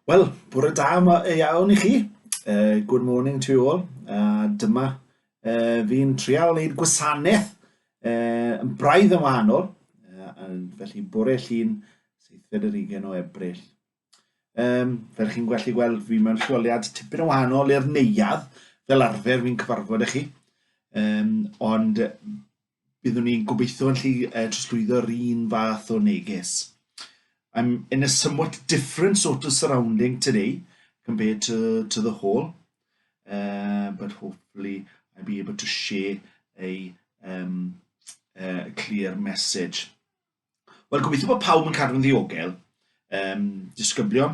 Wel, bore da iawn I chi. Good morning to you all. Dyma fi'n trial wneud gwasanaeth yn braidd yn wahanol. Felly bore llun 7 o Ebrill. Fel chi'n gallu gweld fi mewn lleoliad tipyn yn wahanol i'r neuadd fel arfer fi'n cyfarfod chi. Ond byddwn ni'n gobeithio yn gallu trosglwyddo'r un fath o neges. I'm in a somewhat different sort of surrounding today compared to the hall, but hopefully I'll be able to share a clear message. Wel, gobeithio bod pawb yn cadw'n ddiogel. Disgyblion,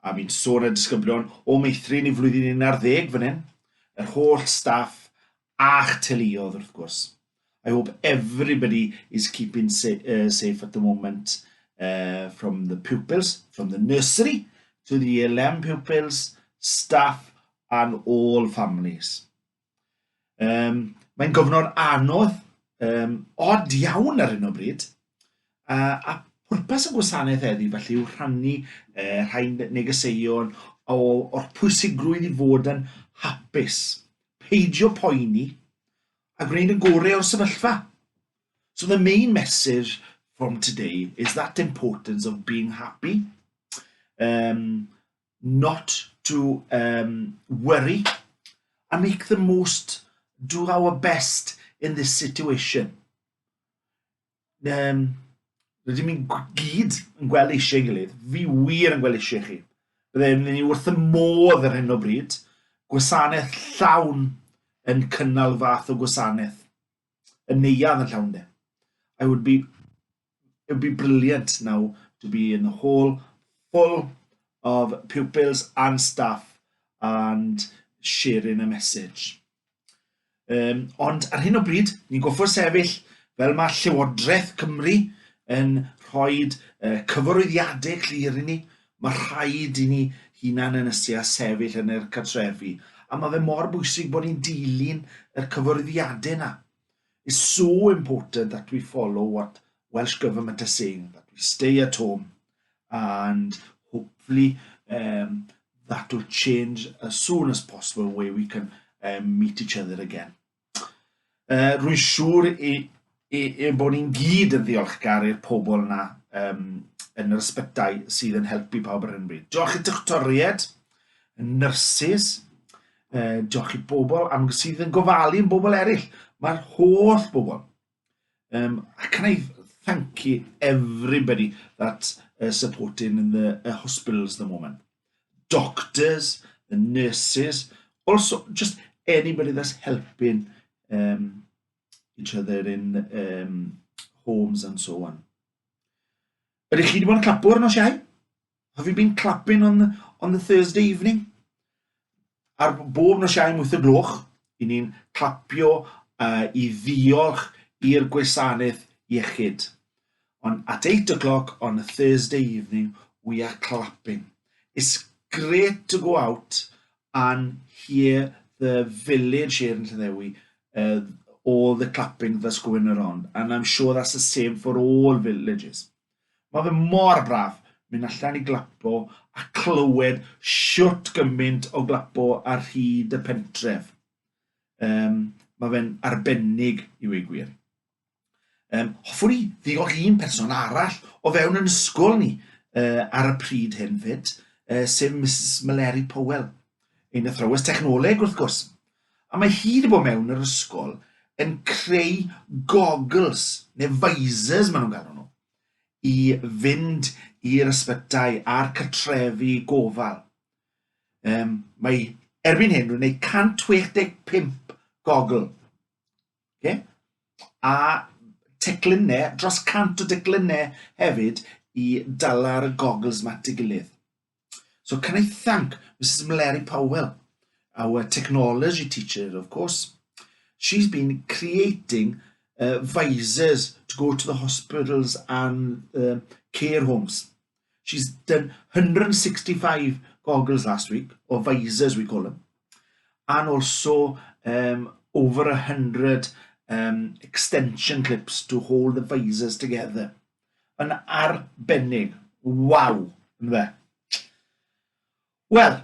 a fi'n sôn y disgyblion o meithrin I flwyddyn 11 fan hyn, yr holl staff a'ch teuluodd wrth gwrs. I hope everybody is keeping safe at the moment. From the pupils, from the nursery to the ELM pupils, staff and all families. Mae'n gyfnod anodd, od iawn ar hyn o bryd, a pwrpas y gwasanaeth heddi felly yw rhannu rhai negeseuon o'r pwysigrwydd I fod yn hapus, peidio poeni, a gwneud yn gorau o'r sefyllfa. So the main message from today is that importance of being happy, not to worry, and make the most, do our best in this situation. Rydym ni'n gyd yn gweld eisiau gilydd, fi wir yn gweld eisiau chi. Byddem ni wrth y modd ar hyn o bryd, gwasanaeth llawn yn cynnal fath o gwasanaeth, y neuadd yn llawn de. It would be brilliant now to be in the hall full of pupils and staff and sharing a message. Ond ar hyn o bryd, ni'n goffo sefyll fel mae Llywodraeth Cymru yn rhoi cyfarwyddiadau clir I ni. Mae rhaid I ni hunan yn ysio sefyll yn yr cartrefi. A mae fe mor bwysig bod ni'n dilyn yr cyfarwyddiadau yna. It's so important that we follow what Welsh Government is saying, that we stay at home, and hopefully that will change as soon as possible where we can meet each other again. Rwy'n siŵr bod ni'n gyd yn ddiolchgar i'r pobl yna yn yr ysbytau sydd yn helpu pawb ar hyn o bryd. Diolch I doctoried, nyrsys, diolch I bobl am sydd yn gofalu yn bobl eraill. Mae'r holl bobl. Can I thank everybody that's supporting in the hospitals at the moment. Doctors, the nurses, also just anybody that's helping each other in homes and so on. Ydych chi wedi bod yn clapwr nos iau? Have you been clapping on the Thursday evening? Ar bob nos iau 8:00, I ni'n clapio I ddiolch i'r gwasanaeth iechyd. At 8:00 on a Thursday evening, we are clapping. It's great to go out and hear the village here in Llandewi, all the clapping that's going around. And I'm sure that's the same for all villages. Mae fe mor braf mynd allan I glapo a clywed siwt gymaint o glapo ar hyd y pentref. Mae fe'n arbennig I weud gwir. Hoffwn I ddiolch un person arall o fewn yn ysgol ni ar y pryd hyn fyd, sef Mrs Meleri Powell, ein athrawes technoleg wrth gwrs. A mae hi wedi bod mewn yr ysgol yn creu goggles, neu visors maen nhw'n galw nhw, I fynd i'r ysbytau a'r cartrefi gofal. Mae erbyn hyn rwy'n gwneud 165 gogl. Okay? A teclynnau, dros 100 o teclynnau hefyd I dala'r goggles ma at ei gilydd. So can I thank Mrs Meleri Powell, our technology teacher, of course. She's been creating visors to go to the hospitals and care homes. She's done 165 goggles last week, or visors we call them, and also over 100 extension clips to hold the visors together. Yn arbennig. Wow! Wel,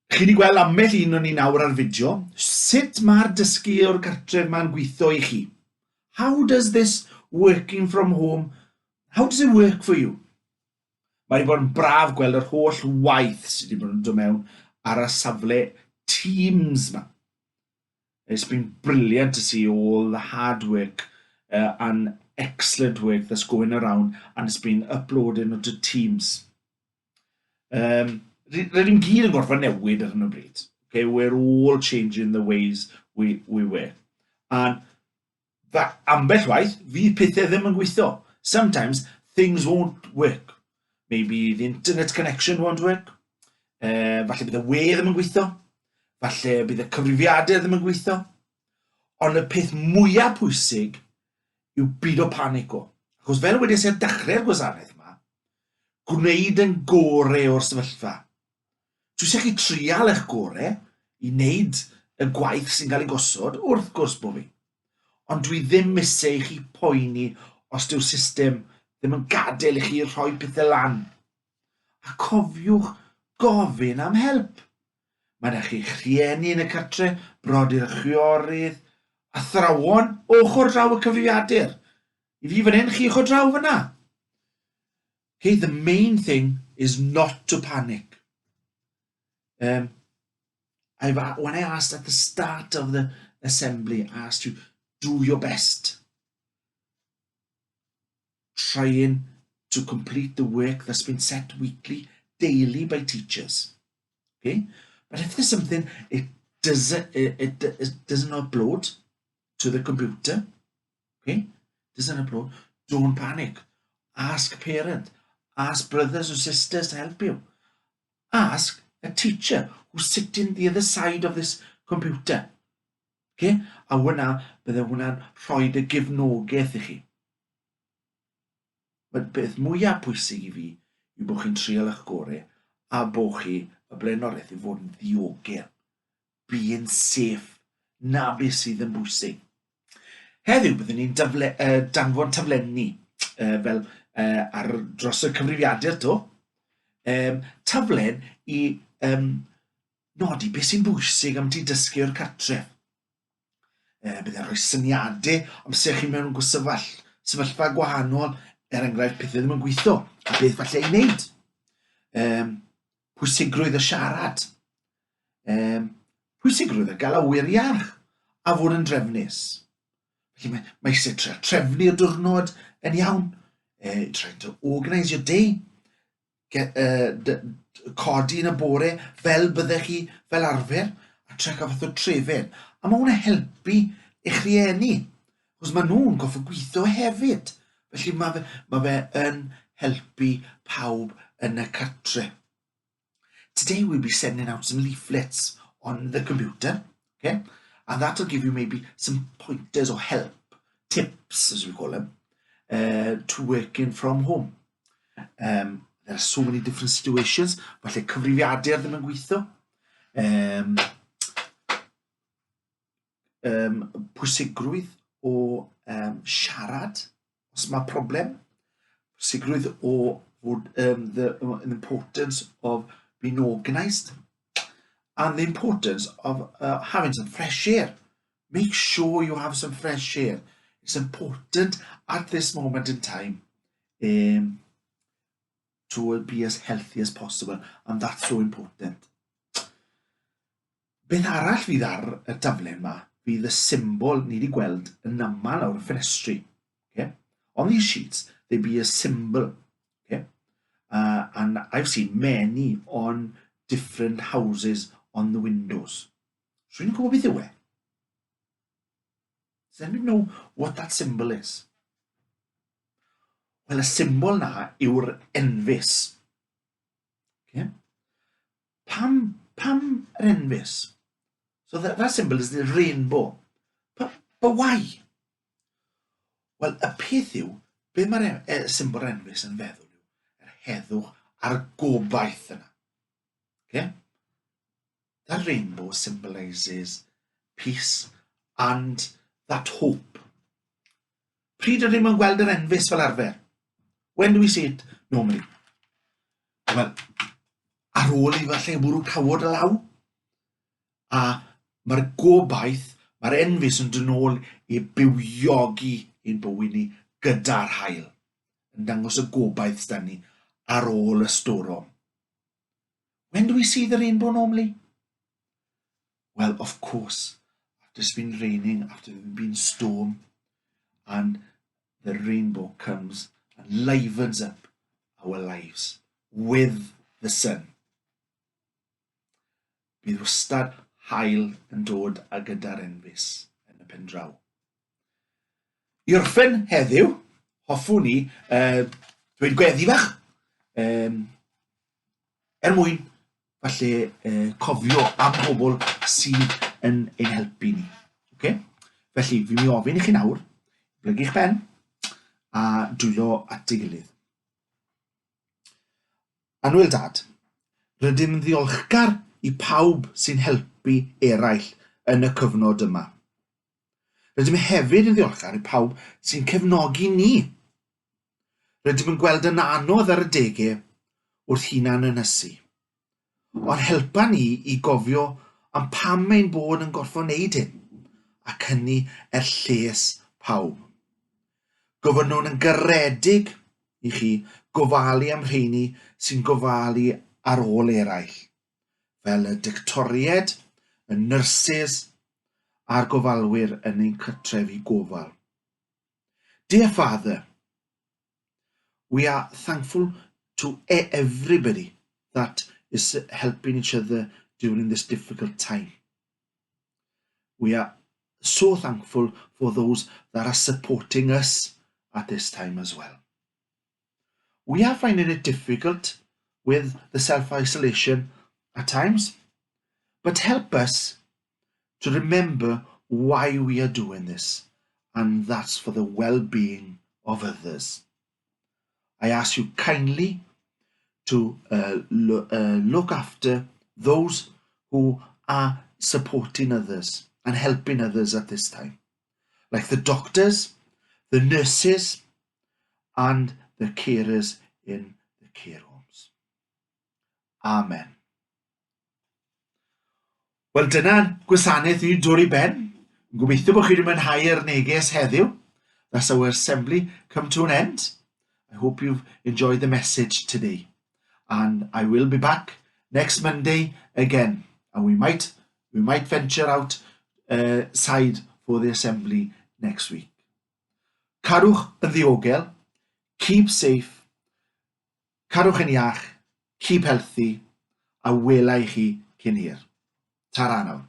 chi wedi gweld ambell un o'n ni nawr ar fideo. Sut mae'r dysgu o'r cartref ma'n gweithio i chi? How does this working from home, how does it work for you? Mae wedi bod yn braf gweld yr holl waith sydd wedi bod yn dod mewn ar y safle Teams ma. It's been brilliant to see all the hard work and excellent work that's going around, and it's been uploaded onto Teams. Rydym gyd yn gorfod newid ar hyn o bryd. Okay, we're all changing the ways we work. And ambell waith, fydd pethau ddim yn gweithio. Sometimes things won't work. Maybe the internet connection won't work. Falle bydd y we ddim yn gweithio. Falle bydd y cyfrifiadau ddim yn gweithio. Ond y peth mwyaf pwysig yw byd o panico. Achos fel wedi sy'n dechrau'r gwasanaeth yma, gwneud yn gorau o'r sefyllfa. Dwi eisiau chi trial eich gorau i wneud y gwaith sy'n cael ei gosod, wrth gwrs bo fi. Ond dwi ddim eisiau chi poeni os dyw'r system ddim yn gadael i chi rhoi pethau lan. A cofiwch gofyn am help. Mae yna chi rhieni yn y cartre, brodyr y chwiorydd, athrawon, ochr draw y cyfrifiadur. I fi fan hyn, chi ochr draw fyna. Okay, the main thing is not to panic. When I asked at the start of the assembly, I asked you, do your best. Trying to complete the work that's been set weekly, daily by teachers. Okay, but if there's something it doesn't upload to the computer, okay, doesn't upload, don't panic. Ask a parent, ask brothers or sisters to help you. Ask a teacher who's sitting the other side of this computer. Okay? A bydde hwnna'n rhoi y gefnogaeth i chi. Mae beth mwyaf pwysig i fi yw bod chi'n trial eich gorau a bod chi y blaenoriaeth i fod yn ddiogel. Being safe. Na beth sydd yn bwysig. Heddiw byddwn ni'n danfon taflenni fel dros y cyfrifiadur to. Taflen i nodi beth sy'n bwysig am ti dysgu o'r cartref. Byddai'n rhoi syniadau am sef chi mewn sefyllfa gwahanol, enghraifft pethau ddim yn gweithio, a beth falle i wneud. Pwysigrwydd y siarad. Pwysigrwydd y gael awyr iach a fod yn drefnus. Felly mae eisiau trefnu'r diwrnod yn iawn. Trying to organise your day. Codi yn y bore fel byddech chi fel arfer a treca fath o trefen. A mae hwnna'n helpu eich rhieni. Cos mae nhw'n goffa gweithio hefyd. Felly mae fe yn helpu pawb yn y cartre. Today we'll be sending out some leaflets on the computer. Okay? And that'll give you maybe some pointers or help, tips as we call them, to working from home. There are so many different situations. Falle cyfrifiadur ddim yn gweithio. Pwysigrwydd o siarad os mae problem. Pwysigrwydd o the importance of being organised. And the importance of having some fresh air. Make sure you have some fresh air. It's important at this moment in time to be as healthy as possible, and that's so important. Beth arall fydd ar y taflen yma fydd y symbol ni wedi gweld yn aml awr y ffenestri. Okay? On these sheets, there be a symbol. Okay? And I've seen many on different houses on the windows. So you'll gwybod beth yw e? Does anyone know what that symbol is? Well, y symbol na yw'r enfys. Okay? Pam yr enfys? So that symbol is the rainbow. But why? Well, y peth yw, be mae'r symbol enfys yn feddwl yw? Yr heddwch a'r gobaith yna. Okay? That rainbow symbolises peace and that hope. Pryd ydym yn gweld yr enfys fel arfer? When do we see it normally? Well, ar ôl i falle bwrw cawod y law. A mae'r gobaith, mae'r enfys yn dod nôl i bywiogi ein bywyd ni gyda'r hael. Yn dangos y gobaith sydd ni ar ôl y storm. When do we see the rainbow normally? Well, of course, after it's been raining, after it's been storm, and the rainbow comes and livens up our lives with the sun. Bydd wastad hael yn dod a gyda'r enfys yn y pen draw. I orffen heddiw, hoffwn ni dweud gweddi fach, mwyn falle cofio am bobl sydd yn ein helpu ni. Okay? Felly, fi'n mi ofyn i chi nawr, blyg'u'ch pen, a dwylo at ei gilydd. Annwyl Dad, rydym yn ddiolchgar i pawb sy'n helpu eraill yn y cyfnod yma. Rydym hefyd yn ddiolchgar i pawb sy'n cefnogi ni. Rydym yn gweld yn anodd ar y degau wrth hunan ynysu. Ond helpa ni i gofio am pam ein bod yn gorfod wneud hyn, ac hynny lles pawb. Gofynnwn yn garedig i chi gofalu am rheini sy'n gofalu ar ôl eraill, fel y dictoried, y nyrsys a'r gofalwyr yn ein cytref i gofal. Dear Father, we are thankful to everybody that is helping each other during this difficult time. We are so thankful for those that are supporting us at this time as well. We are finding it difficult with the self-isolation at times, but help us to remember why we are doing this, and that's for the well-being of others. I ask you kindly to look after those who are supporting others and helping others at this time, like the doctors, the nurses, and the carers in the care homes. Amen. Wel, dyna'n gwasanaeth i dod i ben. Gobeithio bod chi wedi mwynhau'r neges heddiw. That's our assembly come to an end. I hope you've enjoyed the message today. And I will be back next Monday again. And we might venture out side for the assembly next week. Carwch yn ddiogel, keep safe, carwch yn iach, keep healthy, a welai chi cyn hir. Tara nawr.